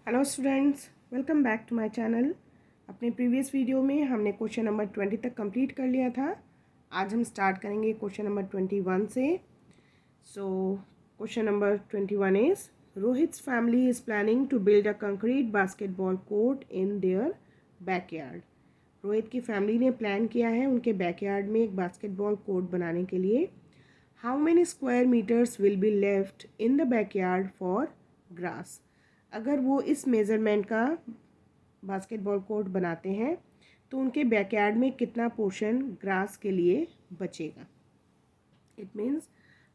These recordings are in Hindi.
Hello students, welcome back to my channel. अपने प्रीवियस वीडियो में हमने क्वेश्चन नंबर 20 तक कंप्लीट कर लिया था। आज हम स्टार्ट करेंगे क्वेश्चन नंबर 21 से। So question number 21 is Rohit's family is planning to build a concrete basketball court in their backyard. Rohit की फैमिली ने प्लान किया है उनके बैकयार्ड में एक बास्केटबॉल कोर्ट बनाने के लिए। How many square metres will be left in the backyard for grass. अगर वो इस मेज़रमेंट का बास्केटबॉल कोर्ट बनाते हैं तो उनके बैकयार्ड में कितना पोर्शन ग्रास के लिए बचेगा। इट मीन्स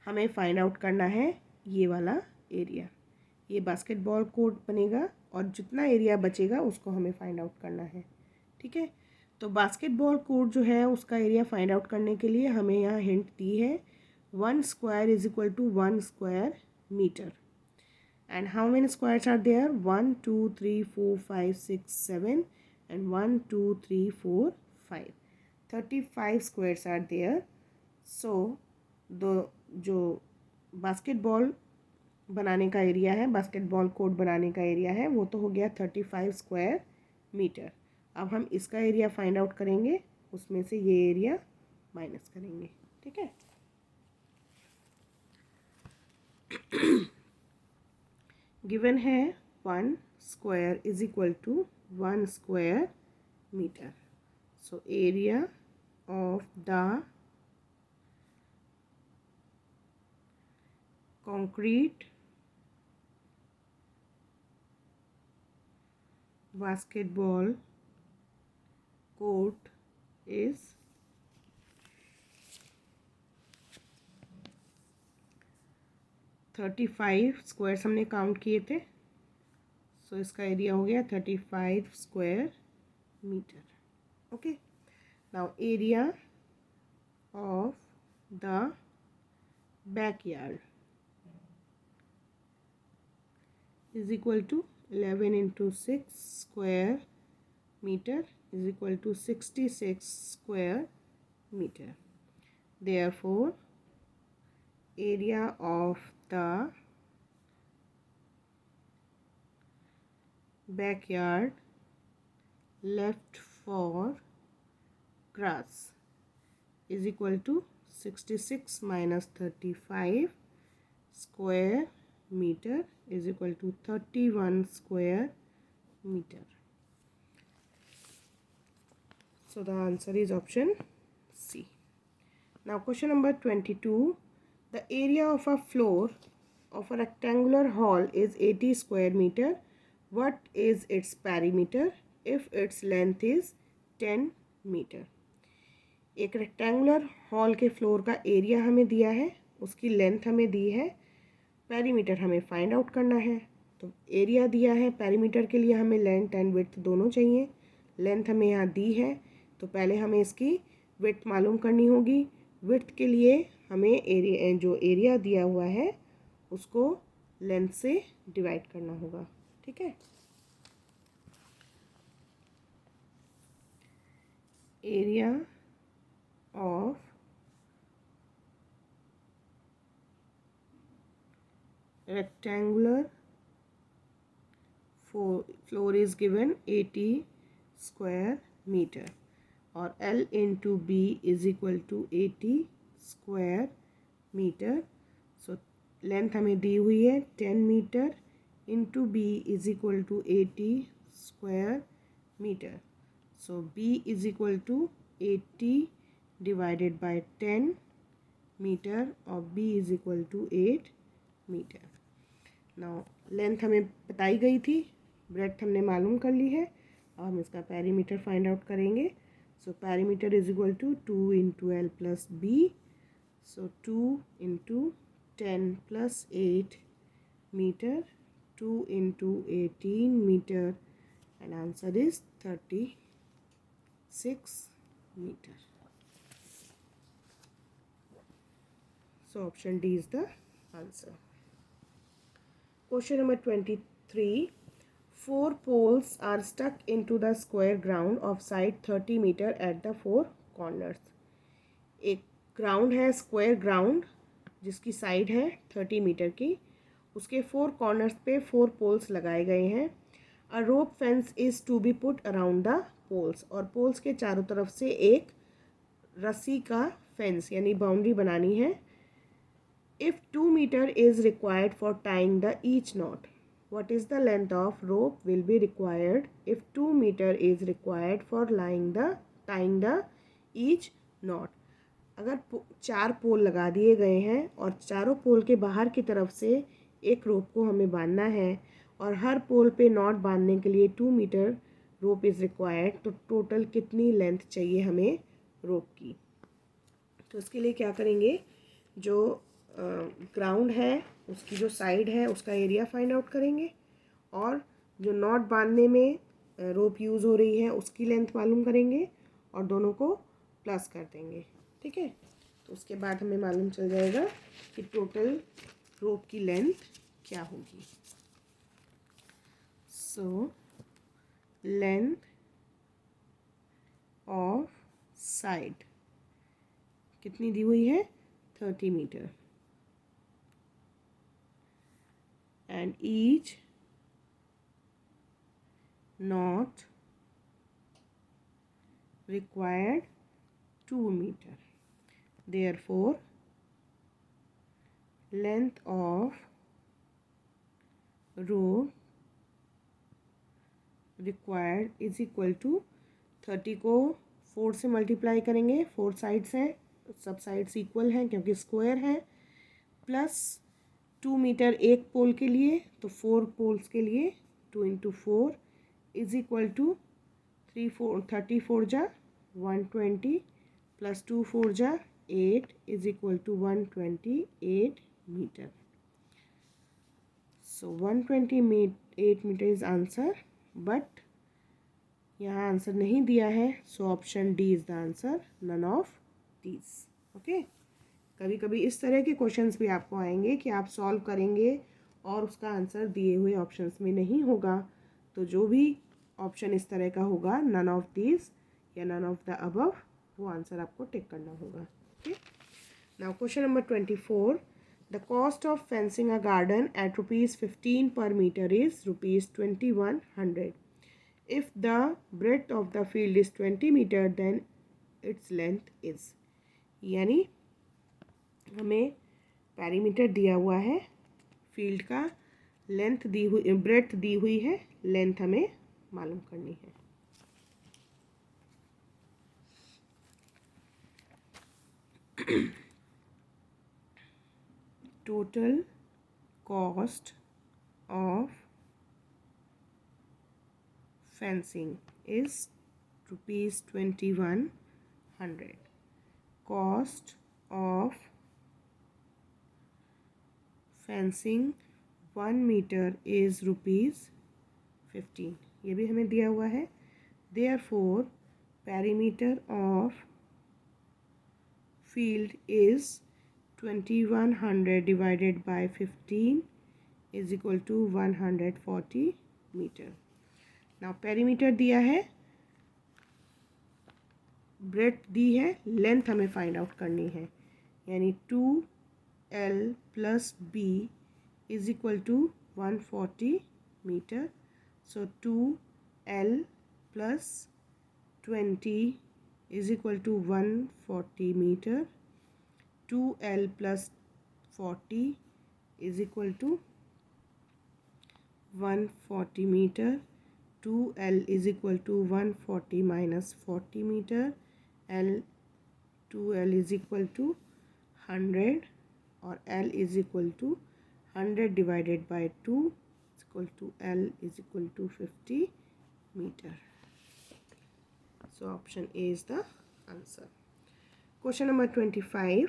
हमें फाइंड आउट करना है ये वाला एरिया। ये बास्केटबॉल कोर्ट बनेगा और जितना एरिया बचेगा उसको हमें फाइंड आउट करना है। ठीक है, तो बास्केटबॉल कोर्ट जो है उसका एरिया फाइंड आउट करने के लिए हमें यहाँ हिंट दी है 1 square is equal to 1 square metre. And how many squares are there? 1 2 3 4 5 6 7 and 1 2 3 4 5 35 squares are there. So the जो बास्केटबॉल बनाने का एरिया है, बास्केटबॉल कोर्ट बनाने का एरिया है, वो तो हो गया 35 स्क्वायर मीटर। अब हम इसका एरिया फाइंड आउट करेंगे, उसमें से ये एरिया माइनस करेंगे। ठीक है, गिवन है 1 square is equal to 1 square metre. So area of the concrete basketball court is 35 squares हमने काउंट किए थे। सो इसका एरिया हो गया 35 square metre. Okay, now area of the backyard is equal to 11 into 6 square meter is equal to 66 square meter. Therefore, area of the backyard left for grass is equal to 66 minus 35 square meter is equal to 31 square meter. So the answer is option C. Now question number 22. The area of a floor of a rectangular hall is 80 square meter. What is its perimeter if its length is 10 meter? एक रेक्टेंगुलर हॉल के फ्लोर का एरिया हमें दिया है, उसकी लेंथ हमें दी है, पेरीमीटर हमें फाइंड आउट करना है। तो एरिया दिया है, पेरीमीटर के लिए हमें लेंथ एंड विड्थ दोनों चाहिए। लेंथ हमें यहाँ दी है तो पहले हमें इसकी विड्थ मालूम करनी होगी। विड्थ के लिए हमें एरिया, जो एरिया दिया हुआ है उसको लेंथ से डिवाइड करना होगा। ठीक है, area of rectangular floor is given 80 square meter और L into B is equal to 80 square meter. So length हमें दी हुई है 10 metre into B is equal to 80 square meter. So B is equal to 80 divided by 10 meter और B is equal to 8 metre. Now length हमें बताई गई थी, ब्रेड्थ हमने मालूम कर ली है और हम इसका पेरीमीटर फाइंड आउट करेंगे। So perimeter is equal to 2 into L plus B. So 2 into 10 plus 8 metre, 2 into 18 metre and answer is 36 metre. So option D is the answer. Question number 23. 4 poles are stuck into the square ground of side 30 meter at the 4 corners. एक ग्राउंड है, स्क्वायर ग्राउंड, जिसकी साइड है 30 मीटर की, उसके 4 कॉर्नर्स पे 4 पोल्स लगाए गए हैं a rope fence is to be put around the poles, और पोल्स के चारों तरफ से एक रस्सी का फेंस यानी बाउंड्री बनानी है। If 2 metre is required for tying the each knot, what is the length of rope will be required if 2 meter is required for tying the each knot। अगर 4 पोल लगा दिए गए हैं और चारों पोल के बाहर की तरफ से एक रोप को हमें बांधना है और हर पोल पे नॉट बांधने के लिए 2 मीटर रोप इज़ रिक्वायर्ड, तो टोटल कितनी लेंथ चाहिए हमें रोप की। तो इसके लिए क्या करेंगे, जो ग्राउंड है उसकी जो साइड है उसका एरिया फाइंड आउट करेंगे और जो नॉट बांधने में रोप यूज़ हो रही है उसकी लेंथ मालूम करेंगे और दोनों को प्लस कर देंगे। ठीक है, तो उसके बाद हमें मालूम चल जाएगा कि टोटल रोप की लेंथ क्या होगी। सो लेंथ ऑफ साइड कितनी दी हुई है, 30 metre, and each knot required 2 meter. Therefore, length of rope required is equal to 30 को 4 से मल्टीप्लाई करेंगे, 4 साइड्स हैं, सब साइड्स इक्वल हैं क्योंकि स्क्वायर है, प्लस 2 मीटर एक पोल के लिए, तो 4 पोल्स के लिए 2 इंटू 4 इज इक्वल टू 34 जा 120 प्लस 2 4 जा 8 is equal to 128 metre. So 128 metre is answer, but यहाँ आंसर नहीं दिया है, so option D is the answer, none of these. Okay, कभी कभी इस तरह के क्वेश्चंस भी आपको आएंगे कि आप सॉल्व करेंगे और उसका आंसर दिए हुए ऑप्शंस में नहीं होगा, तो जो भी ऑप्शन इस तरह का होगा, नन ऑफ दीज या नन ऑफ द अबव, वो आंसर आपको टिक करना होगा। Okay, now question number 24, the cost of fencing a garden at ₹15 per metre is ₹2100। If the breadth of the field is 20 metre then its length is, यानी हमें पैरीमीटर दिया हुआ है, फील्ड का लेंथ दी हुई, ब्रेड्थ दी हुई है, लेंथ हमें मालूम करनी है। Total cost of fencing is ₹2100। Cost of fencing 1 metre is ₹15, ये भी हमें दिया हुआ है। Therefore perimeter of field is 2100 divided by 15 is equal to 140 metre. Now perimeter दिया है, ब्रेड्थ दी है, लेंथ हमें फाइंड आउट करनी है, यानी 2L plus B is equal to 140 metre. So 2L plus 20 is equal to 140 metre. 2L plus 40 is equal to 140 metre. 2L is equal to 140 minus 40 metre. 2L is equal to 100 और L is equal to 100 divided by 2 equal to L is equal to 50 metre. So option A is the answer. Question number 25,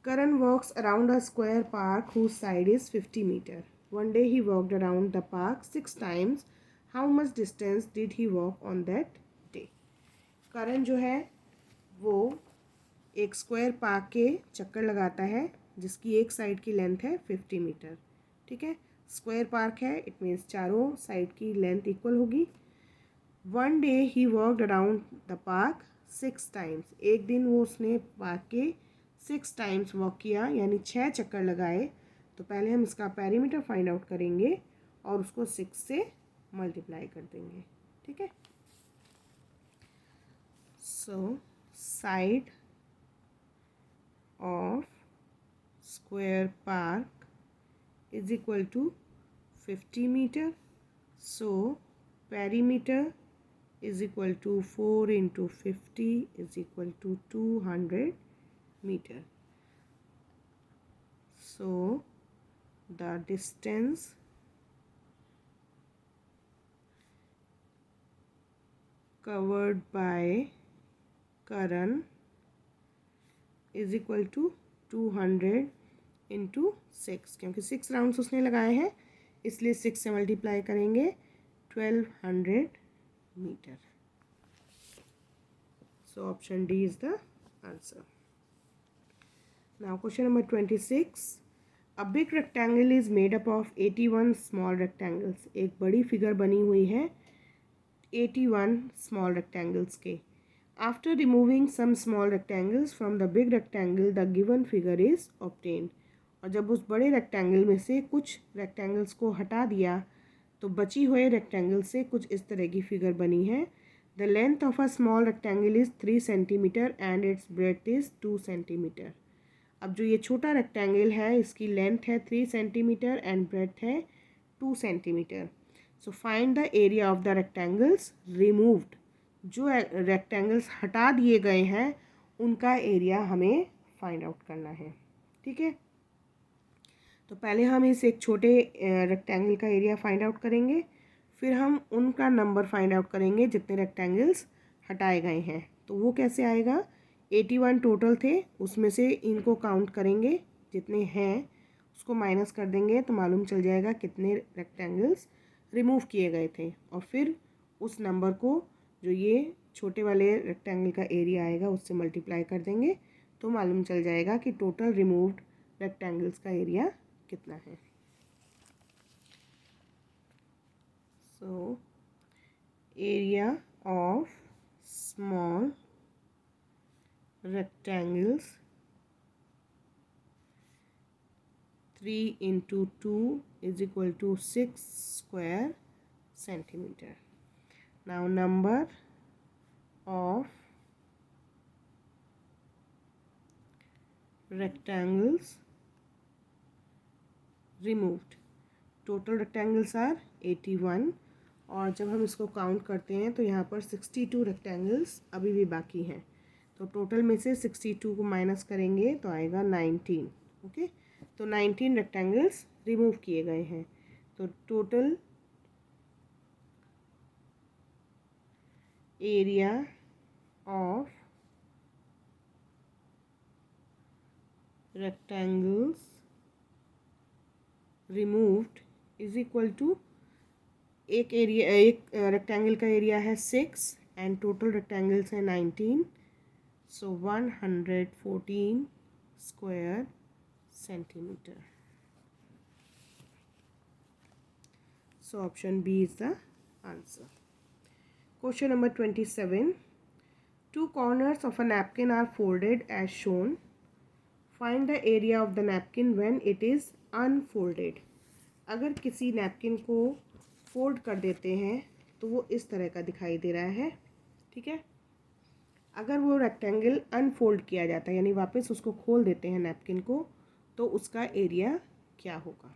Karan walks around a square park whose side is 50 meter. One day he walked around the park 6 times. How much distance did he walk on that day? करण जो है वो एक स्क्वायर पार्क के चक्कर लगाता है जिसकी एक साइड की लेंथ है 50 मीटर। ठीक है, स्क्वायर पार्क है, इट मीन्स चारों साइड की लेंथ इक्वल होगी। One day he walked around the park 6 times, एक दिन वो उसने पार्क के 6 टाइम्स वॉक किया, यानी 6 चक्कर लगाए। तो पहले हम इसका पैरीमीटर फाइंड आउट करेंगे और उसको 6 से मल्टीप्लाई कर देंगे, ठीक है। So side of square park is equal to 50 metre. So perimeter is equal to 4 into 50 is equal to 200 meter. So the distance covered by Karan is equal to 200 into 6, क्योंकि 6 राउंड्स उसने लगाए हैं इसलिए 6 से मल्टीप्लाई करेंगे 1200 meter. So option D is the answer. Now question number 26. A big rectangle is made up of 81 small rectangles. एक बड़ी फिगर बनी हुई है 81 small rectangles के. After removing some small rectangles from the big rectangle, the given figure is obtained. और जब उस बड़े रेक्टेंगल में से कुछ रेक्टेंगल्स को हटा दिया तो बची हुए रेक्टेंगल से कुछ इस तरह की फिगर बनी है। The length of a small rectangle is 3 centimetre and it's breath is 2 centimetre. अब जो ये छोटा रेक्टेंगल है इसकी लेंथ है 3 सेंटीमीटर एंड ब्रेथ है 2 centimetre. So find the area of the rectangles removed. जो रेक्टेंगल्स हटा दिए गए हैं उनका एरिया हमें फाइंड आउट करना है, ठीक है। तो पहले हम इस एक छोटे रेक्टेंगल का एरिया फाइंड आउट करेंगे, फिर हम उनका नंबर फाइंड आउट करेंगे जितने रेक्टेंगल्स हटाए गए हैं। तो वो कैसे आएगा, 81 टोटल थे, उसमें से इनको काउंट करेंगे, जितने हैं उसको माइनस कर देंगे तो मालूम चल जाएगा कितने रेक्टेंगल्स रिमूव किए गए थे। और फिर उस नंबर को जो ये छोटे वाले रेक्टेंगल का एरिया आएगा उससे मल्टीप्लाई कर देंगे तो मालूम चल जाएगा कि टोटल रिमूव्ड रेक्टेंगल्स का एरिया कितना है। सो area of small rectangles 3 into 2 is equal to 6 square centimeter. Now number of rectangles removed. Total rectangles are 81 और जब हम इसको काउंट करते हैं तो यहाँ पर 62 रेक्टेंगल्स अभी भी बाकी हैं। तो टोटल में से 62 को माइनस करेंगे तो आएगा 19, ओके। तो 19 रेक्टेंगल्स रिमूव किए गए हैं। तो total area of rectangles removed is equal to एक रेक्टेंगल का एरिया है 6 एंड टोटल रेक्टेंगल्स है 19, सो 114 square centimetre. So option B is the answer. Question number 27. Two corners of a napkin are folded as shown. Find the area of the napkin when it is unfolded. अगर किसी नैपकिन को फोल्ड कर देते हैं तो वो इस तरह का दिखाई दे रहा है, ठीक है। अगर वो रेक्टेंगल अनफोल्ड किया जाता है यानी वापस उसको खोल देते हैं नैपकिन को तो उसका एरिया क्या होगा।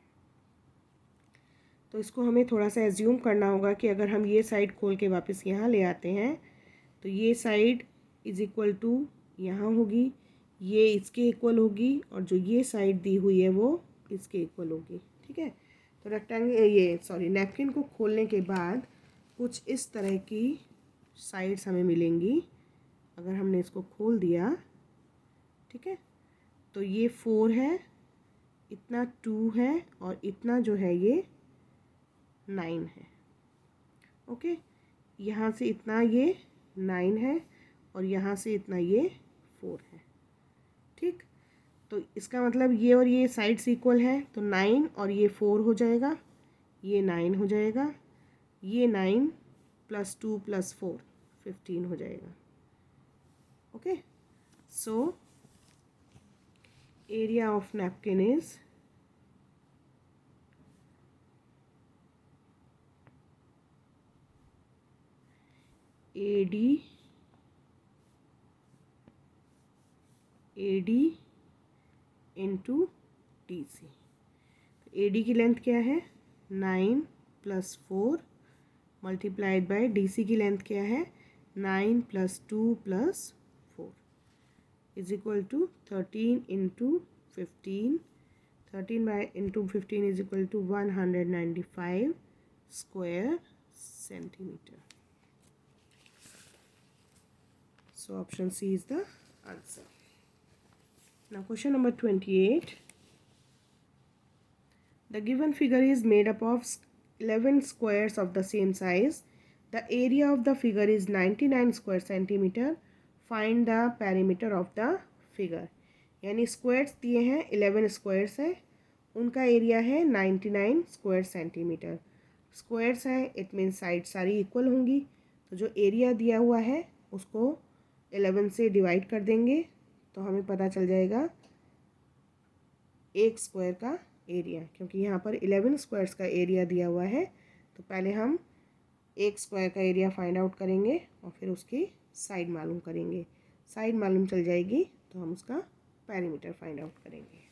तो इसको हमें थोड़ा सा एज्यूम करना होगा कि अगर हम ये साइड खोल के वापस यहाँ ले आते हैं तो ये साइड इज़ इक्वल टू यहाँ होगी, ये इसके इक्वल होगी और जो ये साइड दी हुई है वो इसके इक्वल होगी, ठीक है। तो नैपकिन को खोलने के बाद कुछ इस तरह की साइड्स हमें मिलेंगी। अगर हमने इसको खोल दिया, ठीक है, तो ये 4 है, इतना 2 है और इतना जो है ये 9 है, ओके। यहाँ से इतना ये 9 है और यहाँ से इतना ये 4 है, ठीक। तो इसका मतलब ये और ये साइड्स इक्वल है तो 9 और ये 4 हो जाएगा, ये 9 हो जाएगा, ये 9 + 2 + 4 15 हो जाएगा, okay. So area of napkin is AD into DC। AD की लेंथ क्या है 9 + 4 मल्टीप्लाइड बाय DC की लेंथ क्या है 9 + 2 + 4 is equal to 13 into 15। 13/15 is equal to 195 square centimetre. So option C is the answer. Now question number 28. The given figure is made up of 11 squares of the same size. The area of the figure is 99 square centimeter. Find the perimeter of the figure. यानी स्क्वायर्स दिए हैं 11 स्क्वायर्स हैं, उनका एरिया है 99 स्क्वायर सेंटीमीटर। स्क्वायर्स हैं इट मीन साइड सारी इक्वल होंगी, तो जो एरिया दिया हुआ है उसको 11 से डिवाइड कर देंगे तो हमें पता चल जाएगा एक स्क्वायर का एरिया। क्योंकि यहाँ पर 11 स्क्वायर्स का एरिया दिया हुआ है तो पहले हम एक स्क्वायर का एरिया फाइंड आउट करेंगे और फिर उसकी साइड मालूम करेंगे। साइड मालूम चल जाएगी तो हम उसका पेरीमीटर फाइंड आउट करेंगे।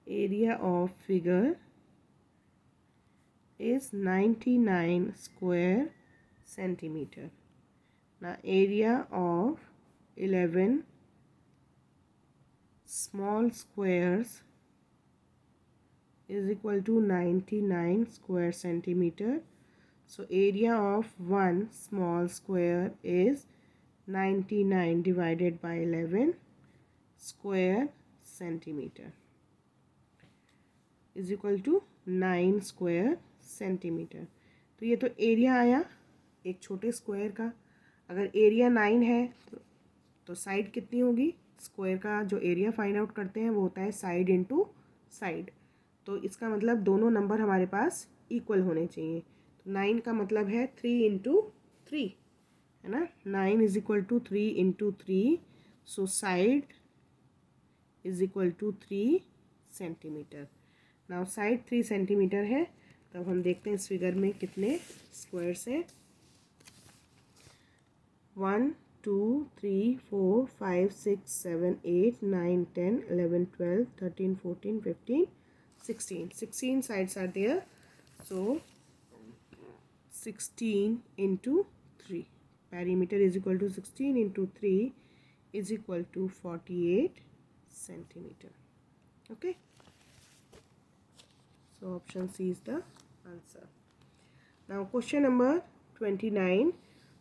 Area of figure is 99 square centimeter. Now area of 11 small squares is equal to 99 square centimeter. So area of one small square is 99 divided by 11 square centimeter is equal to 9 square centimetre. तो ये तो एरिया आया एक छोटे स्क्वायर का। अगर एरिया 9 है तो साइड कितनी होगी, स्क्वायर का जो एरिया फाइंड आउट करते हैं वो होता है साइड इंटू साइड। तो इसका मतलब दोनों नंबर हमारे पास इक्वल होने चाहिए। तो 9 का मतलब है 3 इंटू 3 है ना। 9 is equal to 3 into 3। So side is equal to 3 centimetre. Now side 3 centimetre है। तब हम देखते हैं इस फिगर में कितने स्क्वायर्स हैं। 1 2 3 4 5 6 7 8 9 10 11 12 13 14 15 16 16 sides are there. So 16 into 3 perimeter is equal to 16 into 3 is equal to 48 centimeter. Okay, so option C is the answer. Now question number 29.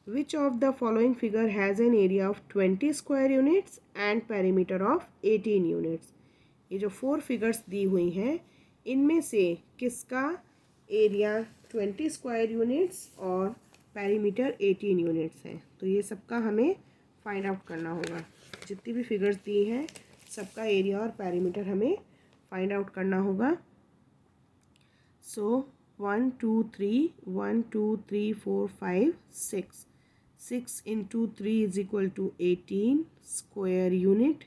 Which of the following figure has an area of 20 square units and perimeter of 18 units? ये जो 4 फिगर्स दी हुई हैं इनमें से किसका एरिया 20 स्क्वायर यूनिट्स और पेरीमीटर 18 यूनिट्स हैं। तो ये सबका हमें फाइंड आउट करना होगा। जितनी भी फिगर्स दी हैं सबका एरिया और पेरीमीटर हमें फाइंड आउट करना होगा। सो 1 2 3 1 2 3 4 5 6 6 into 3 is equal to 18 square unit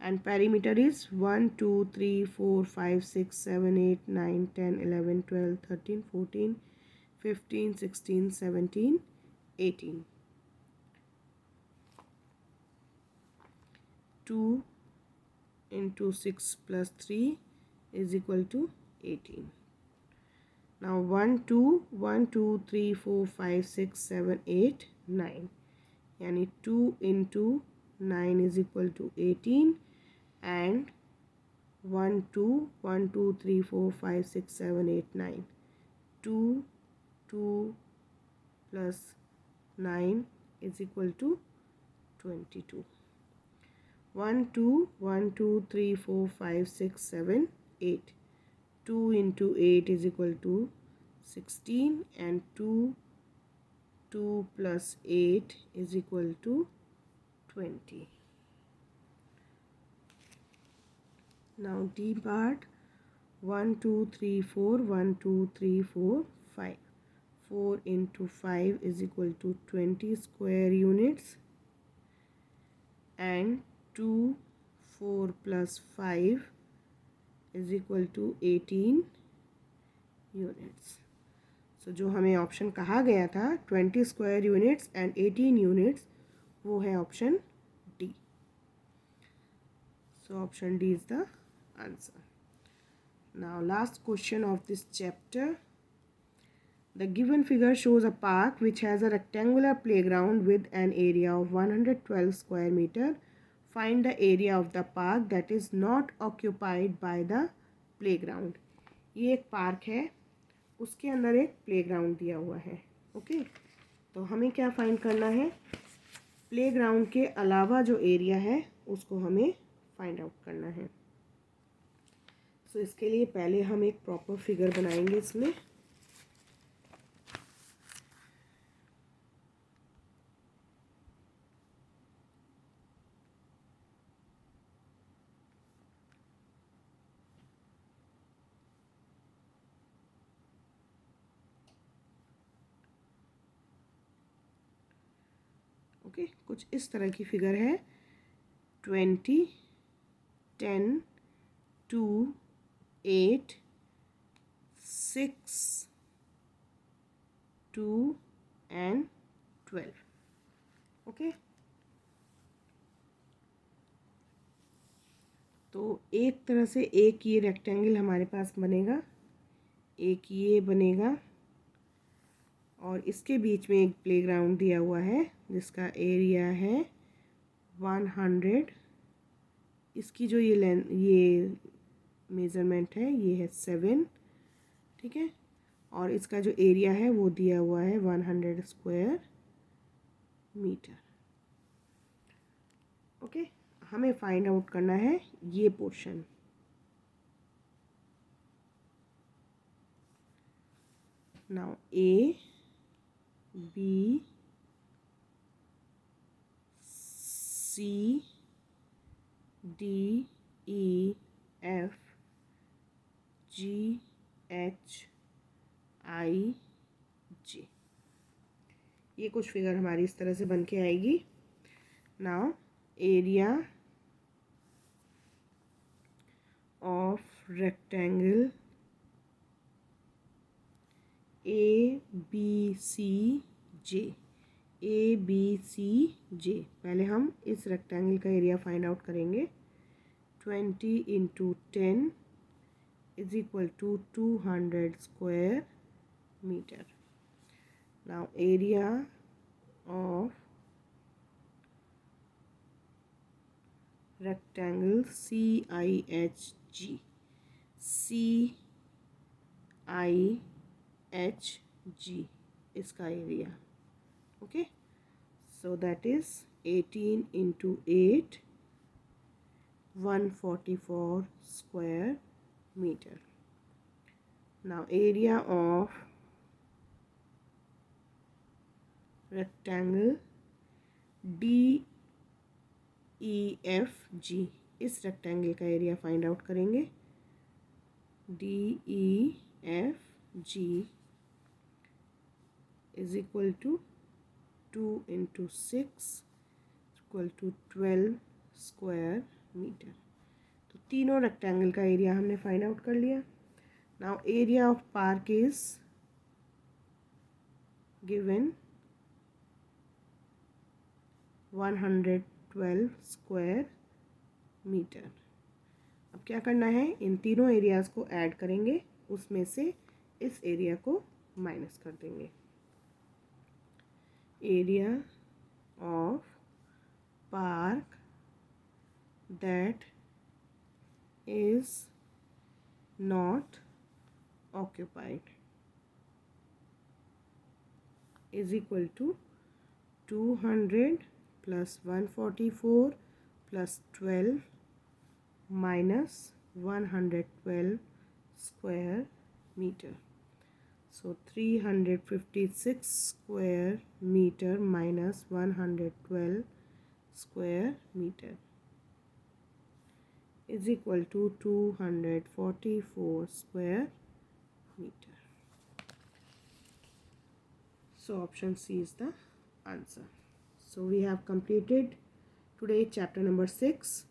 and perimeter is 1 2 3 4 5 6 7 8 9 10 11 12 13 14 15 16 17 18। 2 into 6 plus 3 is equal to 18। Now 1 2 1 2 3 4 5 6 7 8 9 यानी 2 into 9 is equal to 18 and 1 2 1 2 3 4 5 6 7 8 9 2 2 plus 9 is equal to 22। 1 2 1 2 3 4 5 6 7 8 2 into 8 is equal to 16 and 2 plus 8 is equal to 20। Now D part 1 2 3 4 1 2 3 4 5 4 into 5 is equal to 20 square units and 2 4 + 5 = 18 units. सो जो हमें ऑप्शन कहा गया था 20 स्क्वायर यूनिट्स एंड 18 यूनिट्स, वो है option D. So option D is the answer. Now last question of this chapter. The given figure shows a park which has a rectangular playground with an area of 112 square meter. Find the area of the park that is not occupied by the playground. ये एक पार्क है, उसके अंदर एक प्लेग्राउंड दिया हुआ है। ओके, तो हमें क्या फाइंड करना है? प्लेग्राउंड के अलावा जो एरिया है उसको हमें फाइंड आउट करना है। सो इसके लिए पहले हम एक प्रॉपर फिगर बनाएंगे इसमें। ओके, कुछ इस तरह की फिगर है। 20, 10, 2, 8, 6, 2 एंड 12। ओके, तो एक तरह से एक ये रेक्टेंगल हमारे पास बनेगा, एक ये बनेगा, और इसके बीच में एक प्लेग्राउंड दिया हुआ है जिसका एरिया है 100। इसकी जो ये मेज़रमेंट है ये है 7, ठीक है, और इसका जो एरिया है वो दिया हुआ है 100 स्क्वायर मीटर। ओके, हमें फाइंड आउट करना है ये portion. Now A B C D E F G H I J, ये कुछ फिगर हमारी इस तरह से बन के आएगी। Now area of rectangle A B C J, A B C J. पहले हम इस रेक्टेंगल का एरिया फाइंड आउट करेंगे। 20 × 10 = 200 square metre. Now area of rectangle C I H G, C I H G, इसका एरिया। Okay, so that is 18 × 8, 144 square metre. Now area of rectangle D E F G, इस रेक्टेंगल का एरिया फाइंड आउट करेंगे। D E F G = 2 × 6 = 12 square metre. तो तीनों रेक्टेंगल का एरिया हमने फाइंड आउट कर लिया। Now area of park is given 112 square metre. अब क्या करना है, इन तीनों एरियाज़ को ऐड करेंगे, उसमें से इस एरिया को माइनस कर देंगे। Area of park that is not occupied = 200 + 144 + 12 minus 112 square meter. So 356 square meter minus 112 square meter is equal to 244 square meter. So option C is the answer. So we have completed today chapter number 6.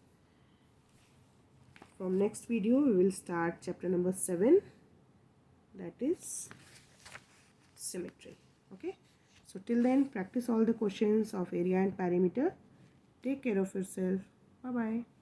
From next video we will start chapter number 7, that is symmetry. Okay, so till then practice all the questions of area and perimeter. Take care of yourself. Bye bye.